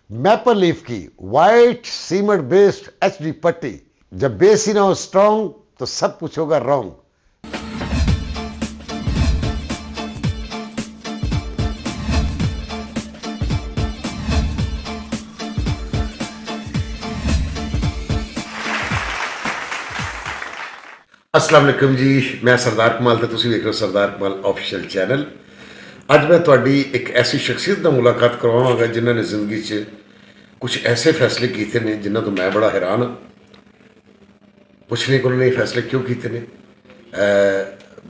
Maple leaf की white cement based HD पट्टी। जब बेस ही ना हो स्ट्रांग तो सब कुछ होगा रॉन्ग। अस्सलाम वालेकुम जी, मैं सरदार कमाल ਤੇ ਤੁਸੀਂ ਵੇਖ ਰਹੇ ਹੋ ਸਰਦਾਰ ਕਮਾਲ ऑफिशियल चैनल। ਅੱਜ मैं ਤੁਹਾਡੀ ਇੱਕ ਐਸੀ ਸ਼ਖਸੀਅਤ ਨਾਲ ਮੁਲਾਕਾਤ ਕਰਵਾਵਾਂਗਾ ਜਿਨ੍ਹਾਂ ਨੇ ਜ਼ਿੰਦਗੀ 'ਚ ਕੁਝ ਐਸੇ ਫੈਸਲੇ ਕੀਤੇ ਨੇ ਜਿਨ੍ਹਾਂ ਤੋਂ ਮੈਂ ਬੜਾ ਹੈਰਾਨ ਹਾਂ। ਪੁੱਛਣੇ ਕੋਲ ਨੇ ਇਹ ਫੈਸਲੇ ਕਿਉਂ ਕੀਤੇ ਨੇ।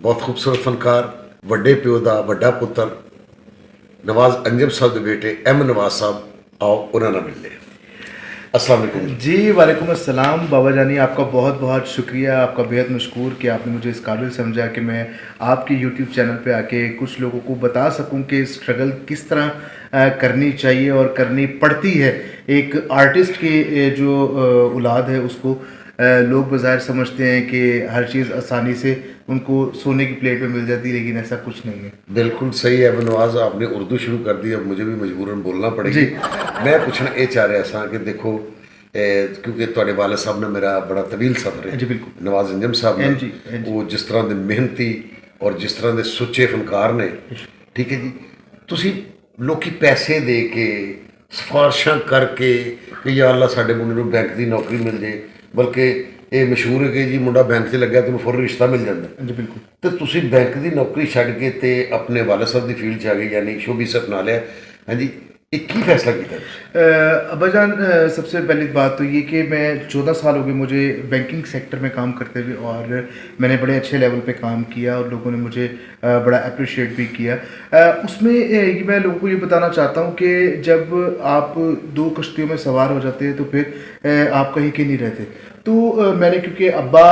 ਬਹੁਤ ਖੂਬਸੂਰਤ ਫਨਕਾਰ, ਵੱਡੇ ਪਿਓ ਦਾ ਵੱਡਾ ਪੁੱਤਰ ਨਵਾਜ਼ ਅੰਜਮ ਸਾਹਿਬ ਦੇ ਬੇਟੇ ਐਮ ਨਵਾਜ਼ ਸਾਹਿਬ, आओ ਉਹਨਾਂ ਨਾਲ ਮਿਲਦੇ ਹਾਂ। अस्सलाम वालेकुम जी। वालेकुम अस्सलाम बाबा जानी, आपका बहुत बहुत शुक्रिया, आपका बेहद मशकूर कि आपने मुझे इस काबिल समझा कि मैं आपके यूट्यूब चैनल पे आके कुछ लोगों को बता सकूं कि स्ट्रगल किस तरह करनी चाहिए और करनी पड़ती है। एक आर्टिस्ट की जो औलाद है उसको लोग बाज़ाहिर समझते हैं कि हर चीज़ आसानी से उनको सोने की प्लेट में मिल जाती है, लेकिन ऐसा कुछ नहीं है। बिल्कुल सही है नवाज, आपने उर्दू शुरू कर दी, अब मुझे भी मजबूरन बोलना पड़ेगी। मैं पूछना ये चाह रहा था कि देखो क्योंकि तुहाडे वाले साहब ने मेरा बड़ा तवील सफ़र है। जी बिल्कुल। नवाज अंजम साहब ने वो जिस तरह के मेहनती और जिस तरह के सुच्चे फनकार ने, ठीक है जी, तुसी लोग पैसे दे के सिफारिशां करके कि या अल्लाह साडे मुंडे नूं बैंक की नौकरी मिल जाए, बल्कि ये मशहूर है कि जी मुंडा बैंक से लग्या तेन फौरन रिश्ता मिल जाता। जी बिल्कुल। तो तुसी बैंक की नौकरी छड्ड के ते अपने वाले साहब की फील्ड च आ गए, यानी शोबिज़ अपना लिया। हाँ जी, एक ही फैसला किया अब्बाजान, सबसे पहली बात तो ये कि मैं 14 साल हो गए मुझे बैंकिंग सेक्टर में काम करते हुए, और मैंने बड़े अच्छे लेवल पे काम किया और लोगों ने मुझे बड़ा अप्रिशिएट भी किया। उसमें मैं लोगों को ये बताना चाहता हूँ कि जब आप दो कश्तियों में सवार हो जाते हैं तो फिर आप कहीं के नहीं रहते। तो मैंने क्योंकि अब्बा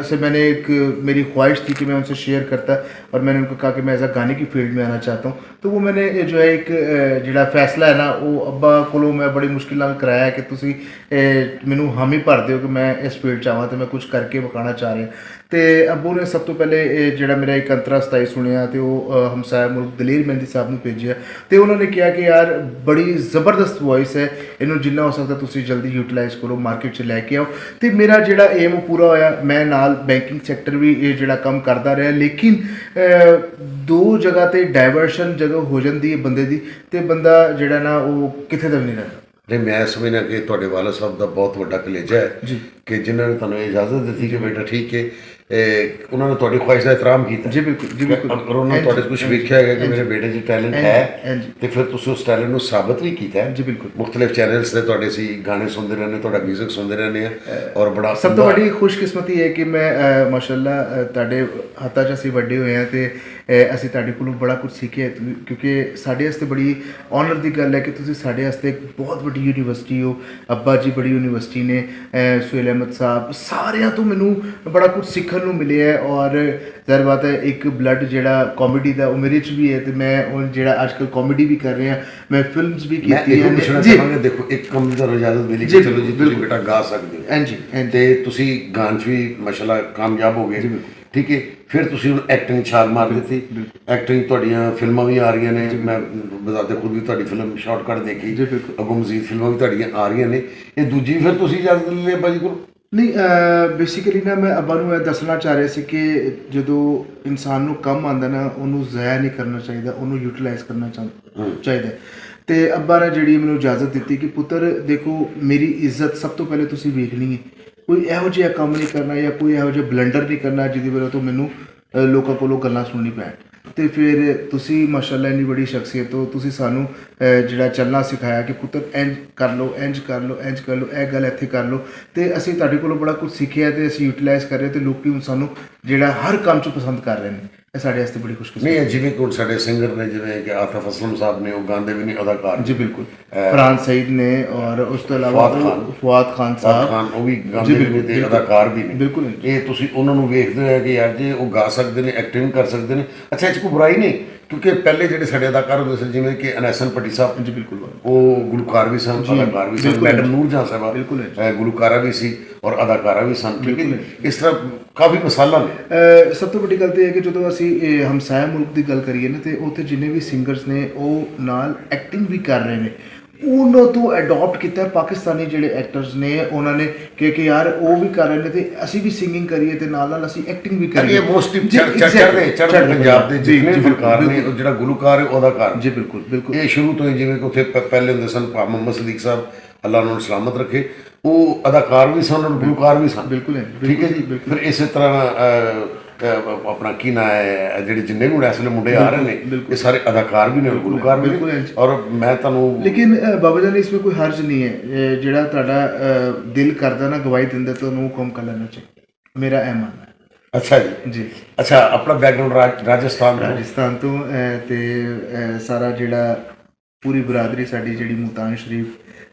से मैंने एक मेरी ख्वाहिश थी कि मैं उनसे शेयर करता, और मैंने उनको कहा कि मैं एज अ गाने की फील्ड में आना चाहता हूँ। तो वो मैंने जो है एक जिहड़ा फैसला है ना वो अब्बा कोलों मैं बड़ी मुश्किल नाल कराया कि तुसी मैनू हामी भर दिओ कि मैं इस फील्ड च आवां, तो मैं कुछ करके विखाना चाह रहा। तो अब्बू ने सब तो पहले जिहड़ा मेरा एक अंतरा सताई सुनिया तो वो हमसाया मुल्क दलेर मेहंदी साहब ने भेजिया, तो उन्होंने कहा कि यार बड़ी ज़बरदस्त वॉइस है, इनू जिन्ना हो सकता तुसी जल्दी यूटिलाइज करो, मार्केट च लैके आओ। तो मेरा जिहड़ा एम पूरा होया, मैं नाल बैंकिंग सैक्टर भी ये जिहड़ा काम करता रहा, लेकिन दो जगह ते डाइवर्शन जगह हो जाती है बंदे दी, तो बंदा जिहड़ा ना वो किथे तक नहीं रहता। नहीं, मैं समझना कि तुहाडे वाला साहब का बहुत वड्डा कलेजा है जी कि जिन्होंने तुहानू इजाज़त दी कि बेटा ठीक है, उन्होंने तुहाडी ख्वाहिश का एहतराम किया। जी बिल्कुल। जी बिल्कुल। अगर उन्होंने तुहाडे कुछ वेख्या है कि मेरे बेटे च टैलेंट है, तो फिर तुसीं उस टैलेंट को साबित भी किया है। जी बिल्कुल। मुख्तलिफ चैनल्स से तुहाडे असीं गाने सुनते रहने, तुहाडा म्यूजिक सुनते रहने और बड़ा सब तो बड़ी खुशकिस्मती है कि मैं माशाअल्लाह तुहाडे हत्थां 'च असीं वड्डे होए हैं, तो असीं तुहाडे कोलों बड़ा कुछ सीखे, क्योंकि साडे वास्ते बड़ी ऑनर की गल है कि तुसीं साडे वास्ते एक बहुत वड्डी यूनीवर्सिटी हो। अब्बा जी बड़ी यूनीवर्सिटी ने, सुहेल अहमद साहब, सारियां तो मैनू बड़ा कुछ सीखण नूं मिले है। और ज़ाहिर बात है एक ब्लड जिहड़ा कॉमेडी का वो मेरे च भी है, तो मैं हुण जिहड़ा आजकल कॉमेडी भी कर रहा, मैं फिल्म्स भी कीती हैं। जी देखो, एक कम की इजाजत मिली कि चलो जी तुसीं बेटा गा सकते हो। हाँ जी। ते तुसीं गान च भी माशाअल्लाह कामयाब हो गए, ठीक है। फिर तुसीं हुण एक्टिंग छाल मार दी, एक्टिंग तुहाडीआं फिल्मां भी आ रही ने, मैं बजाते खुद भी तुहाडी फिल्म शॉर्टकट देखी, अगों मजीद फिल्मां भी तुहाडीआं आ रही ने। ये दूजी फिर तुसीं इजाजत ले अब्बा जी कोल? नहीं, बेसिकली ना मैं अब्बा नूं दसना चाह रहा सी कि जदों इंसान नूं कम आंदा ना उन्होंने ज़ाया नहीं करना चाहिए, उन्होंने यूटिलाइज करना चाहिए। तो अब्बा ने जिहड़ी मैनूं इजाजत दी कि पुत्तर देखो मेरी इज्जत सब तो पहले तुसीं वेखनी है, कोई इहो जिहा काम नहीं करना या कोई इहो जिहा बलंडर नहीं करना जिहदी वजह तो मैनूं लोकां कोलों गल्लां सुननी पैण। तो फिर तुसी माशाअल्लाह इन्नी बड़ी शख्सियत हो, तुसी सानू जिहड़ा चलना सिखाया कि पुत्तर इंज कर लो, इंज कर लो, इंज कर लो, यह गल इत्थे कर लो। तो असीं तुहाडे कोलों बड़ा कुछ सीखिया, तो असीं यूटिलाइज कर रहे, तो लोग हुण सानू जिहड़ा हर काम च पसंद कर रहे हैं। ये साडे वास्ते बड़ी खुशकिस्मत नहीं, जिवें कि हुण साडे सिंगर ने, जिवें कि आतिफ असलम साहब ने, वो गांदे भी नहीं, अदाकार। जी बिल्कुल। फरहान सईद ने, और उस तो अलावा फवाद खान साहब, वो भी गांदे भी नहीं ते अदाकार भी नहीं। बिल्कुल। ये तुसीं उन्हां नूं वेखदे हो कि यार जी वो गा सकते हैं, एक्टिंग कर सकते हैं। अच्छा, इस कोई बुराई नहीं, क्योंकि पहले जिहड़े साडे अदाकार होंदे सी, जिवें कि अनैसन भट्टी साहब, जी बिल्कुल, वो गुलकार भी सन, अदाकार भी सन। मैडम नूर जहां साहबा बिल्कुल गुलकारा भी सी और अदाकारा भी सन, ठीक है। इस तरह काफ़ी मिसालां ने। सब तो वड्डी गल तो है कि जो असीं हमसाया मुल्क की गल करिए ना, तो उत्थे जिन्ने भी सिंगर्स ने वो नाल एक्टिंग भी कर रहे हैं। ਉਹਨਾਂ ਤੋਂ ਅਡਾਪਟ ਕੀਤਾ ਪਾਕਿਸਤਾਨੀ ਜਿਹੜੇ ਐਕਟਰਸ ਨੇ ਉਹਨਾਂ ਨੇ ਕਿ ਯਾਰ ਉਹ ਵੀ ਕਰ ਰਹੇ ਨੇ ਤੇ ਅਸੀਂ ਵੀ ਸਿੰਗਿੰਗ ਕਰੀਏ ਤੇ ਨਾਲ ਨਾਲ ਅਸੀਂ ਐਕਟਿੰਗ ਵੀ ਕਰੀਏ। ਇਹ ਮੋਸਟਲੀ ਚੜ੍ਹਦੇ ਪੰਜਾਬ ਦੇ ਜਿੰਨੇ ਫਨਕਾਰ ਨੇ ਉਹ ਜਿਹੜਾ ਗੁਲੂਕਾਰ ਹੈ ਉਹਦਾ ਘਰ ਜੀ ਬਿਲਕੁਲ ਬਿਲਕੁਲ। ਇਹ ਸ਼ੁਰੂ ਤੋਂ ਹੀ ਜਿਵੇਂ ਕਿ ਉੱਥੇ ਪਹਿਲੇ ਹੁੰਦੇ ਸਨ ਭਾ ਮੁਹੰਮਦ ਸਦੀਕ ਸਾਹਿਬ, ਅੱਲਾ ਉਹਨਾਂ ਨੂੰ ਸਲਾਮਤ ਰੱਖੇ, ਉਹ ਅਦਾਕਾਰ ਵੀ ਸਨ ਔਰ ਗੁਲੂਕਾਰ ਵੀ ਸਨ। ਬਿਲਕੁਲ ਠੀਕ ਹੈ ਜੀ। ਫਿਰ ਇਸੇ ਤਰ੍ਹਾਂ ਆਪਣਾ ਕੀ ਨਾਂ ਹੈ ਜਿਹੜੇ ਜਿੰਨੇ ਵੀ ਹੁਣ ਇਸ ਵੇਲੇ ਮੁੰਡੇ ਆ ਰਹੇ ਨੇ ਇਹ ਸਾਰੇ ਅਦਾਕਾਰ ਵੀ ਨੇ ਔਰ ਗੁਲੂਕਾਰ ਵੀ ਨੇ। ਔਰ ਮੈਂ ਤੁਹਾਨੂੰ ਲੇਕਿਨ ਬਾਬਾ ਜਾਨ ਇਸ ਵਿੱਚ ਕੋਈ ਹਰਜ ਨਹੀਂ ਹੈ, ਜਿਹੜਾ ਤੁਹਾਡਾ ਦਿਲ ਕਰਦਾ ਨਾ ਗਵਾਹੀ ਦਿੰਦਾ ਤੁਹਾਨੂੰ ਉਹ ਕੰਮ ਕਰ ਲੈਣਾ ਚਾਹੀਦਾ, ਮੇਰਾ ਇਹ ਮੰਨਣਾ ਹੈ। ਅੱਛਾ ਜੀ ਜੀ ਅੱਛਾ, ਆਪਣਾ ਬੈਕਗ੍ਰਾਉਂਡ ਰਾਜਸਥਾਨ ਤੋਂ ਤੇ ਸਾਰਾ ਜਿਹੜਾ ਪੂਰੀ ਬਰਾਦਰੀ ਸਾਡੀ ਜਿਹੜੀ ਮੁਲਤਾਨ ਸ਼ਰੀਫ,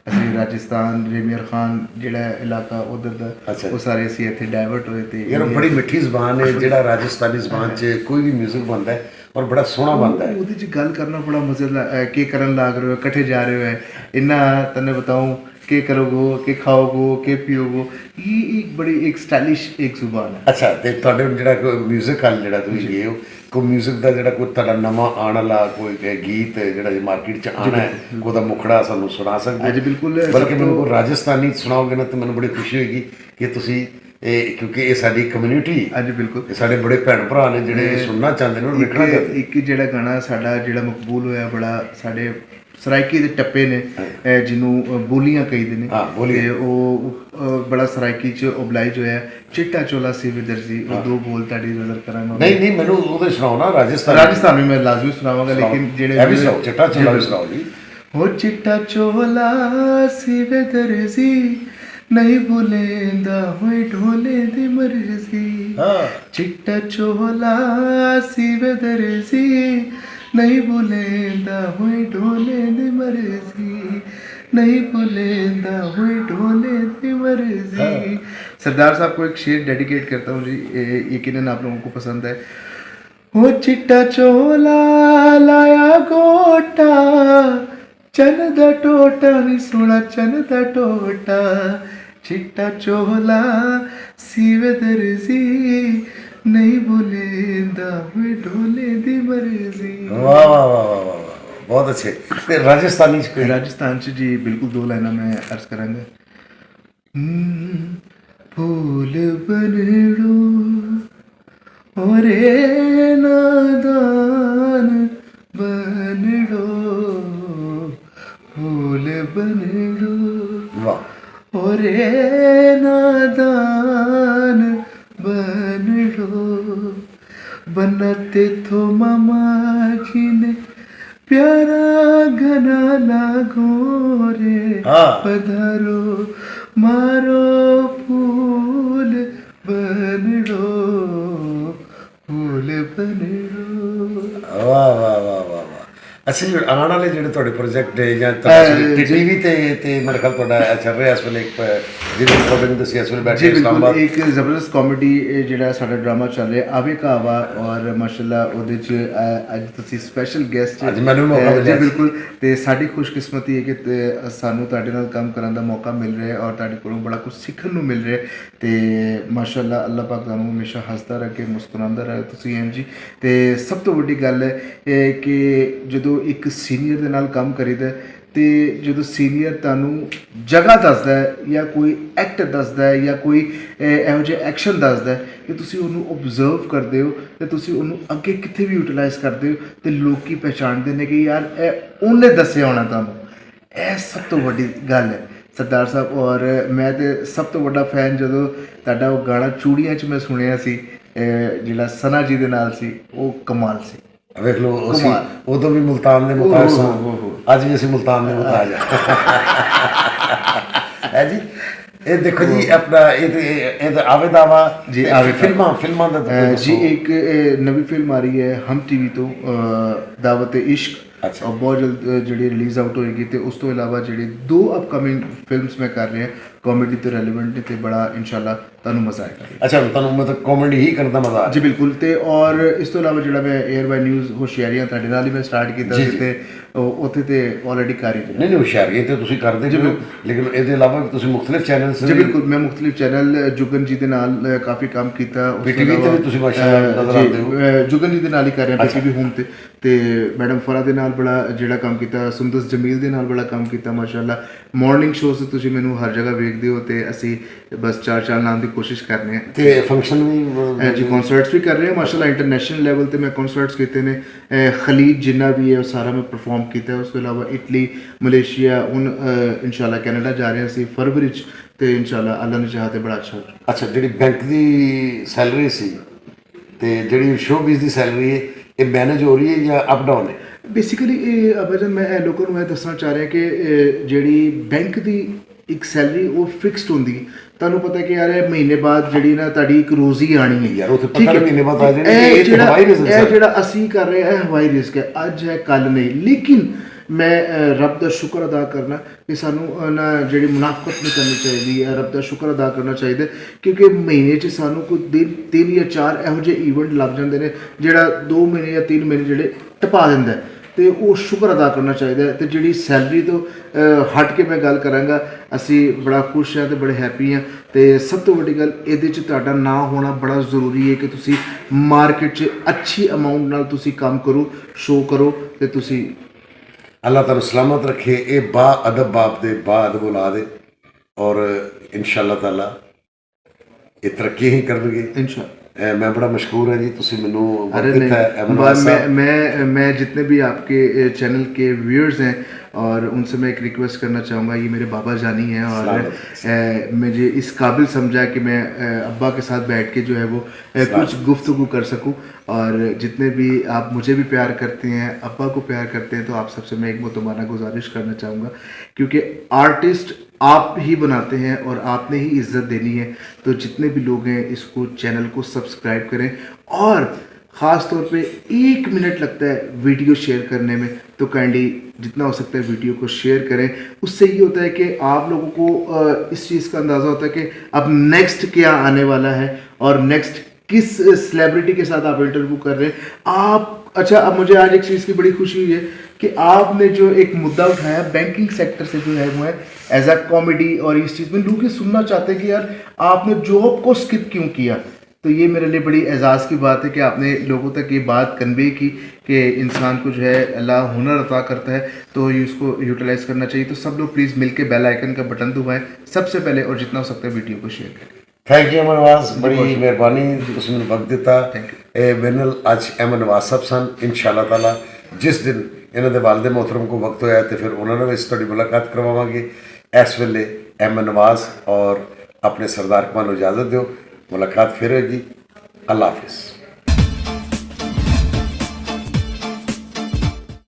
ਅਸੀਂ ਰਾਜਸਥਾਨ ਰੇਮੀਰ ਖਾਨ ਜਿਹੜਾ ਇਲਾਕਾ ਉਧਰ ਦਾ, ਉਹ ਸਾਰੇ ਅਸੀਂ ਇੱਥੇ ਡਾਇਵਰਟ ਹੋਏ। ਤੇ ਯਾਰ ਬੜੀ ਮਿੱਠੀ ਜ਼ਬਾਨ ਹੈ, ਜਿਹੜਾ ਰਾਜਸਥਾਨੀ ਜ਼ਬਾਨ 'ਚ ਕੋਈ ਵੀ ਮਿਊਜ਼ਿਕ ਬਣਦਾ ਹੈ ਔਰ ਬੜਾ ਸੋਹਣਾ ਬਣਦਾ ਹੈ। ਉਹਦੇ 'ਚ ਗੱਲ ਕਰਨਾ ਬੜਾ ਮਜ਼ਾ ਕੀ ਕਰਨ ਲੱਗ ਰਹੇ ਹੋ, ਇਕੱਠੇ ਜਾ ਰਹੇ ਹੋ ਇੰਨਾ ਤੈਨੂੰ बताऊं के करोगे के खाओगे के पियोगे, ये एक बड़ी एक स्टाइलिश एक जुबान है। ਅੱਛਾ, ਤੇ ਤੁਹਾਡੇ ਜਿਹੜਾ ਕੋਈ ਮਿਊਜ਼ਿਕ ਹਾਲ ਜਿਹੜਾ ਤੁਸੀਂ ਗਏ ਹੋ, ਕੋਈ ਮਿਊਜ਼ਿਕ ਦਾ ਜਿਹੜਾ ਕੋਈ ਤੁਹਾਡਾ ਨਵਾਂ ਆਉਣ ਵਾਲਾ ਕੋਈ ਗੀਤ ਜਿਹੜਾ ਜੇ ਮਾਰਕੀਟ 'ਚ ਆਉਣਾ ਹੈ ਉਹਦਾ ਮੁਖੜਾ ਸਾਨੂੰ ਸੁਣਾ ਸਕਦੇ? ਹਾਂਜੀ ਬਿਲਕੁਲ। ਬਲਕਿ ਮੈਨੂੰ ਕੋਈ ਰਾਜਸਥਾਨੀ ਸੁਣਾਓਗੇ ਨਾ ਤਾਂ ਮੈਨੂੰ ਬੜੀ ਖੁਸ਼ੀ ਹੋਏਗੀ ਕਿ ਤੁਸੀਂ ਇਹ, ਕਿਉਂਕਿ ਇਹ ਸਾਡੀ ਕਮਿਊਨਿਟੀ, ਹਾਂਜੀ ਬਿਲਕੁਲ, ਇਹ ਸਾਡੇ ਬੜੇ ਭੈਣ ਭਰਾ ਨੇ ਜਿਹੜੇ ਸੁਣਨਾ ਚਾਹੁੰਦੇ ਨੇ ਔਰ ਵੇਖਣਾ ਚਾਹੁੰਦੇ ਨੇ। ਇੱਕ ਜਿਹੜਾ ਗਾਣਾ ਸਾਡਾ ਜਿਹੜਾ ਮਕਬੂਲ ਹੋਇਆ ਬੜਾ ਸਾਡੇ ਸਰਾਇਕੀ ਦੇ ਟੱਪੇ ਨੇ ਜਿਹਨੂੰ ਬੋਲੀਆਂ ਕਹਿੰਦੇ ਨੇ, ਤੇ ਉਹ ਬੜਾ ਸਰਾਇਕੀ 'ਚ ਓਬਲਾਈਜ ਹੋਇਆ, ਚਿੱਟਾ ਚੋਲਾ ਸੀ ਵਿਦਰ ਸੀ। ਉਹ ਦੋ ਬੋਲ ਤੁਹਾਡੀ ਨਜ਼ਰ ਕਰਾਂਗਾ। ਨਹੀਂ ਮੈਨੂੰ ਉਹਦੇ ਸੁਣਾਓ ਨਾ, ਰਾਜਸਥਾਨ ਵੀ ਮੈਂ ਲਾਜ਼ਮੀ ਸੁਣਾਵਾਂਗਾ, ਲੇਕਿਨ ਜਿਹੜੇ ਚਿੱਟਾ ਚੋਲਾ ਵੀ ਸੁਣਾਓ ਜੀ। ਹੋ ਚਿੱਟਾ ਚੋਲਾ ਸੀ ਵਿਦਰ ਸੀ, ਨਹੀਂ ਭੁਲੇਂਦਾ ਹੋਏ ਢੋਲੇ ਦੀ ਮਰਜ਼ੀ। ਚਿੱਟਾ ਚੋਲਾ ਸੀ ਵਿਦਰ ਸੀ, नहीं भूलेंदा हुई ढोले दी मर्जी, नहीं भूलेंदा हुई ढोले दी मर्जी। सरदार साहब को एक शेर डेडिकेट करता हूँ जी, यकीनन आप लोगों को पसंद है। वो चिट्टा चोला लाया गोटा, चन दा टोटा नी सोना चन दा टोटा, चिट्टा चोला सीवे दर्जी, नहीं भूलेंदा हुए ढोले दी मर्जी। वाह वाह वाह वाह वाह, बहुत अच्छे। ते राजस्थानी राजस्थान से जी बिल्कुल दो लाइना मैं अर्ज करांगा। फूल बनड़ो ओरे नादान बनड़ो, फूल बनड़ो ओरे नादान बनड़ो, बनते थो मामा जी ने प्यारा घना लागो रे, पधारो मारो फूल बनड़ो, फूल बनड़ो। वाह वाह वाह वाह वाह। अच्छा जी, आने वाले ਜਿਹੜੇ ਤੁਹਾਡੇ ਪ੍ਰੋਜੈਕਟ ਹੈ ਜਾਂ ਟੀਵੀ ਤੇ ਮੇਰੇ ਖਿਆਲ ਤੁਹਾਡਾ ਚੱਲ ਰਿਹਾ ਇਸ ਵੇਲੇ ਇੱਕ ਜਿਹਦੀ ਰਿਕਾਰਡਿੰਗ ਤੁਸੀਂ ਇਸ ਵੇਲੇ ਬੈਠੇ ਇਸਲਾਮਾਬਾਦ, ਇੱਕ ਜ਼ਬਰਦਸਤ ਕਾਮੇਡੀ ਜਿਹੜਾ ਸਾਡਾ ਡਰਾਮਾ ਚੱਲ ਰਿਹਾ ਆਵੇ ਕਾਵਾ, ਔਰ ਮਾਸ਼ਾਅੱਲਾ ਉਹਦੇ 'ਚ ਅੱਜ ਤੁਸੀਂ ਸਪੈਸ਼ਲ ਗੈਸਟ ਅੱਜ ਮੈਨੂੰ ਮੌਕਾ ਮਿਲਿਆ। ਬਿਲਕੁਲ, ਤੇ ਸਾਡੀ ਖੁਸ਼ਕਿਸਮਤੀ ਹੈ ਕਿ ਸਾਨੂੰ ਤੁਹਾਡੇ ਨਾਲ ਕੰਮ ਕਰਨ ਦਾ ਮੌਕਾ ਮਿਲ ਰਿਹਾ ਔਰ ਤੁਹਾਡੇ ਕੋਲੋਂ ਬੜਾ ਕੁਝ ਸਿੱਖਣ ਨੂੰ ਮਿਲ ਰਿਹਾ, ਤੇ ਮਾਸ਼ਾਅੱਲਾ ਅੱਲਾਹ ਪਾਕ ਤੁਹਾਨੂੰ ਹਮੇਸ਼ਾ ਹੱਸਦਾ ਰੱਖੇ, ਮੁਸਕਰਾਉਂਦਾ ਰਹੇ ਤੁਸੀਂ ਐਂ ਜੀ। ਤੇ ਸਭ ਤੋਂ ਵੱਡੀ ਗੱਲ ਹੈ ਕਿ ਜਦੋਂ ਇੱਕ ਸੀਨੀਅਰ ਦੇ ਨਾਲ ਕੰਮ ਕਰੀਦਾ ਤੇ ਜਦੋਂ ਸੀਨੀਅਰ ਤੁਹਾਨੂੰ ਜਗ੍ਹਾ ਦੱਸਦਾ ਹੈ ਜਾਂ ਕੋਈ ਐਕਟ ਦੱਸਦਾ ਹੈ ਜਾਂ ਕੋਈ ਇਹੋ ਜਿਹਾ ਐਕਸ਼ਨ ਦੱਸਦਾ ਹੈ ਕਿ ਤੁਸੀਂ ਉਹਨੂੰ ਓਬਜ਼ਰਵ ਕਰਦੇ ਹੋ ਤੇ ਤੁਸੀਂ ਉਹਨੂੰ ਅੱਗੇ ਕਿੱਥੇ ਵੀ ਯੂਟਿਲਾਈਜ਼ ਕਰਦੇ ਹੋ ਤੇ ਲੋਕੀ ਪਹਿਚਾਣਦੇ ਨੇ ਕਿ ਯਾਰ ਇਹ ਉਹਨੇ ਦੱਸਿਆ ਹੋਣਾ ਤੁਹਾਨੂੰ। ਇਹ ਸਭ ਤੋਂ ਵੱਡੀ ਗੱਲ ਹੈ ਸਰਦਾਰ ਸਾਹਿਬ। ਔਰ ਮੈਂ ਤੇ ਸਭ ਤੋਂ ਵੱਡਾ ਫੈਨ ਜਦੋਂ ਤੁਹਾਡਾ ਉਹ ਗਾਣਾ ਚੂੜੀਆਂ 'ਚ ਮੈਂ ਸੁਣਿਆ ਸੀ ਜਿਹੜਾ ਸਨਾ ਜੀ ਦੇ ਨਾਲ ਸੀ, ਉਹ ਕਮਾਲ ਸੀ। ਵੇਖ ਲਓ, ਅਸੀਂ ਉਦੋਂ ਵੀ ਮੁਲਤਾਨ ਦੇ ਮੁਤਾਜ ਸਾਂ, ਅੱਜ ਵੀ ਅਸੀਂ ਮੁਲਤਾਨ ਦੇ ਮੁਤਾਜ ਹੈ ਜੀ। ਇਹ ਦੇਖੋ ਜੀ ਆਪਣਾ ਇਹ ਆਵੇ ਦਾਵਾ ਜੀ, ਆਵੇ ਫਿਲਮਾਂ ਦਾ ਜੀ ਇੱਕ ਨਵੀਂ ਫਿਲਮ ਆ ਰਹੀ ਹੈ ਹਮ ਟੀਵੀ ਤੋਂ, ਦਾਵਤ ਇਸ਼ਕ, और बहुत जल्द जी रिलीज़ आउट होएगी। तो उस तो इलावा जी दो अपकमिंग फिल्म्स मैं कर रहे हैं कॉमेडी तो रेलिवेंट ने, तो बड़ा इंशाल्लाह तुहानू मज़ा आएगा। अच्छा, तुहानू मतलब कॉमेडी ही करना मज़ा जी बिल्कुल। तो और इस तो इलावा जो मैं एयर बाय न्यूज़ होशियारियां तुहाडे नाल ही मैं स्टार्ट किया, ਉੱਥੇ ਤੇ ਆਲਰੇਡੀ ਕਰ ਹੀ ਰਿਹਾ। ਨਹੀਂ ਨਹੀਂ, ਹੁਸ਼ਿਆਰੀ ਤੇ ਤੁਸੀਂ ਕਰਦੇ ਜੀ, ਲੇਕਿਨ ਇਹਦੇ ਇਲਾਵਾ ਵੀ ਤੁਸੀਂ ਮੁxtਲਿਫ ਚੈਨਲ ਜੀ ਬਿਲਕੁਲ, ਮੈਂ ਮੁxtਲਿਫ ਚੈਨਲ ਜੁਗਨ ਜੀ ਦੇ ਨਾਲ ਕਾਫੀ ਕੰਮ ਕੀਤਾ। ਉਸ ਤੋਂ PTV ਤੇ ਵੀ ਤੁਸੀਂ ਮਾਸ਼ਾਅੱਲਾ ਨਜ਼ਰ ਆਉਂਦੇ ਹੋ। ਜੁਗਨ ਜੀ ਦੇ ਨਾਲ ਹੀ ਕਰ ਰਿਹਾ PTV ਹੋਮ ਤੇ ਮੈਡਮ ਫਰਾ ਦੇ ਨਾਲ ਬੜਾ ਜਿਹੜਾ ਕੰਮ ਕੀਤਾ, ਸੁੰਦਸ ਜਮੀਲ ਦੇ ਨਾਲ ਬੜਾ ਕੰਮ ਕੀਤਾ ਮਾਸ਼ਾਅੱਲਾ। ਮਾਰਨਿੰਗ ਸ਼ੋਅ 'ਤੇ ਤੁਸੀਂ ਮੈਨੂੰ ਹਰ ਜਗ੍ਹਾ ਵੇਖਦੇ ਹੋ ਤੇ ਅਸੀਂ ਬਸ ਚਾਰ ਲਾਉਣ ਦੀ ਕੋਸ਼ਿਸ਼ ਕਰ ਰਹੇ ਹਾਂ ਤੇ ਫੰਕਸ਼ਨ ਵੀ ਜੀ, ਕਨਸਰਟਸ ਵੀ ਕਰ ਰਹੇ ਹਾਂ ਮਾਸ਼ਾਅੱਲਾ। ਇੰਟਰਨੈਸ਼ਨਲ ਲੈਵਲ ਤੇ ਮੈਂ ਕਨਸਰਟਸ ਕੀਤੇ ਨੇ। ਖਲੀਜ ਜਿੰਨਾ ਵੀ ਹੈ ਉਹ ਸਾਰਾ ਮੈਂ ਪਰਫਾਰਮ ਕੀਤਾ। ਉਸ ਤੋਂ ਇਲਾਵਾ ਇਟਲੀ, ਮਲੇਸ਼ੀਆ, ਹੁਣ ਇਨਸ਼ਾਅੱਲਾ ਕੈਨੇਡਾ ਜਾ ਰਹੇ ਹਾਂ ਅਸੀਂ ਫਰਵਰੀ 'ਚ ਤੇ ਇਨਸ਼ਾਅੱਲਾ ਅੱਲਾ ਨੇ ਚਾਹਾ ਤੇ ਬੜਾ ਅੱਛਾ। ਅੱਛਾ, ਜਿਹੜੀ ਬੈਂਕ ਦੀ ਸੈਲਰੀ ਸੀ ਤੇ ਜਿਹੜੀ ਸ਼ੋਬਿਜ਼ ਦੀ ਸੈਲਰੀ ਹੈ, ਇਹ ਮੈਨੇਜ ਹੋ ਰਹੀ ਹੈ ਜਾਂ ਅਪ ਡਾਊਨ ਹੈ? ਬੇਸਿਕਲੀ ਇਹ ਅਬਰ ਮੈਂ ਲੋਕਾਂ ਨੂੰ ਇਹ ਦੱਸਣਾ ਚਾਹ ਰਿਹਾ ਕਿ ਜਿਹੜੀ ਬੈਂਕ ਦੀ ਇੱਕ ਸੈਲਰੀ ਉਹ ਫਿਕਸਡ ਹੁੰਦੀ ਹੈ। ਤੁਹਾਨੂੰ ਪਤਾ ਕਿ ਯਾਰ ਇਹ ਮਹੀਨੇ ਬਾਅਦ ਜਿਹੜੀ ਨਾ ਤੁਹਾਡੀ ਇੱਕ ਰੋਜ਼ੀ ਆਣੀ ਹੈ ਯਾਰ, ਉੱਥੇ ਪਤਾ ਨਹੀਂ ਮਹੀਨੇ ਬਾਅਦ ਆ ਜਾਣੀ। ਇਹ ਜਿਹੜਾ ਅਸੀਂ ਕਰ ਰਹੇ ਹਾਂ ਇਹ ਹਵਾਈ ਰਿਸਕ ਹੈ, ਅੱਜ ਹੈ ਕੱਲ ਨਹੀਂ। ਲੇਕਿਨ ਮੈਂ ਰੱਬ ਦਾ ਸ਼ੁਕਰ ਅਦਾ ਕਰਨਾ ਕਿ ਸਾਨੂੰ ਨਾ ਜਿਹੜੀ ਮੁਨਾਫਕਤ ਨਹੀਂ ਕਰਨੀ ਚਾਹੀਦੀ ਹੈ। ਰੱਬ ਦਾ ਸ਼ੁਕਰ ਅਦਾ ਕਰਨਾ ਚਾਹੀਦਾ ਕਿਉਂਕਿ ਮਹੀਨੇ 'ਚ ਸਾਨੂੰ ਕੋਈ 3 ਜਾਂ 4 ਇਹੋ ਜਿਹੇ ਈਵੈਂਟ ਲੱਗ ਜਾਂਦੇ ਨੇ ਜਿਹੜਾ 2 ਮਹੀਨੇ ਜਾਂ 3 ਮਹੀਨੇ ਜਿਹੜੇ ਟਪਾ ਦਿੰਦਾ ਤੇ ਉਹ ਸ਼ੁਕਰ ਅਦਾ ਕਰਨਾ ਚਾਹੀਦਾ ਹੈ। ਤੇ ਜਿਹੜੀ ਸੈਲਰੀ ਤੋਂ ਹਟ ਕੇ ਮੈਂ ਗੱਲ ਕਰਾਂਗਾ, ਅਸੀਂ ਬੜਾ ਖੁਸ਼ ਹਾਂ ਤੇ ਬੜੇ ਹੈਪੀ ਹਾਂ। ਤੇ ਸਭ ਤੋਂ ਵੱਡੀ ਗੱਲ ਇਹਦੇ 'ਚ ਤੁਹਾਡਾ ਨਾਂ ਹੋਣਾ ਬੜਾ ਜ਼ਰੂਰੀ ਹੈ ਕਿ ਤੁਸੀਂ ਮਾਰਕੀਟ 'ਚ ਅੱਛੀ ਅਮਾਊਂਟ ਨਾਲ ਤੁਸੀਂ ਕੰਮ ਕਰੋ, ਸ਼ੋਅ ਕਰੋ ਤੇ ਤੁਸੀਂ। अल्लाह ताला सलामत रखे। ये बा अदब बाप दे बा अदब औलाद है और इंशाअल्लाह ताला ये तरक्की ही करनगे इंशाअल्लाह। मैं बड़ा मशहूर है जी, तुसी मैनू मैं जितने भी आपके चैनल के व्यूअर्स हैं और उनसे मैं एक रिक्वेस्ट करना चाहूँगा, ये मेरे बाबा जानी हैं और मुझे इस काबिल समझा कि मैं अब्बा के साथ बैठ के जो है वो कुछ गुफ्तगू कर सकूँ। और जितने भी आप मुझे भी प्यार करते हैं, अब्बा को प्यार करते हैं, तो आप सबसे मैं एक मुतमाना गुजारिश करना चाहूँगा क्योंकि आर्टिस्ट आप ही बनाते हैं और आपने ही इज़्ज़त देनी है। तो जितने भी लोग हैं इसको चैनल को सब्सक्राइब करें और ख़ास तौर पे 1 मिनट लगता है वीडियो शेयर करने में, तो काइंडली जितना हो सकता है वीडियो को शेयर करें। उससे ये होता है कि आप लोगों को इस चीज़ का अंदाज़ा होता है कि अब नेक्स्ट क्या आने वाला है और नेक्स्ट किस सेलिब्रिटी के साथ आप इंटरव्यू कर रहे हैं आप। अच्छा, अब मुझे आज एक चीज़ की बड़ी खुशी हुई है कि आपने जो एक मुद्दा उठाया बैंकिंग सेक्टर से जो है वो है एज अ कॉमेडी, और इस चीज़ में लोग ये सुनना चाहते हैं कि यार आपने जॉब को स्किप क्यों किया। तो ये मेरे लिए बड़ी एजाज़ की बात है कि आपने लोगों तक ये बात कन्वे की कि इंसान को जो है अल्लाह हुनर अता करता है तो ये उसको यूटिलाइज़ करना चाहिए। तो सब लोग प्लीज़ मिलके बेल आइकन का बटन दबाएं सबसे पहले और जितना हो सकता है वीडियो को शेयर करें। थैंक यू अमन नवाज, बड़ी मेहरबानी तुसीं मैनूं वक्त दिता। मेरे नाल अज अमन नवाज साहब सन। इंशाअल्लाह ताला जिस दिन इन्हां दे वालिद मोहतरम को वक्त होया तो फिर उन्होंने भी तुहाडी मुलाकात करवावांगे। इस वेले अमन नवाज और अपने सरदार कमाल नूं इजाज़त दिओ, मुलाकात फिर होगी। अल्लाह हाफिज़।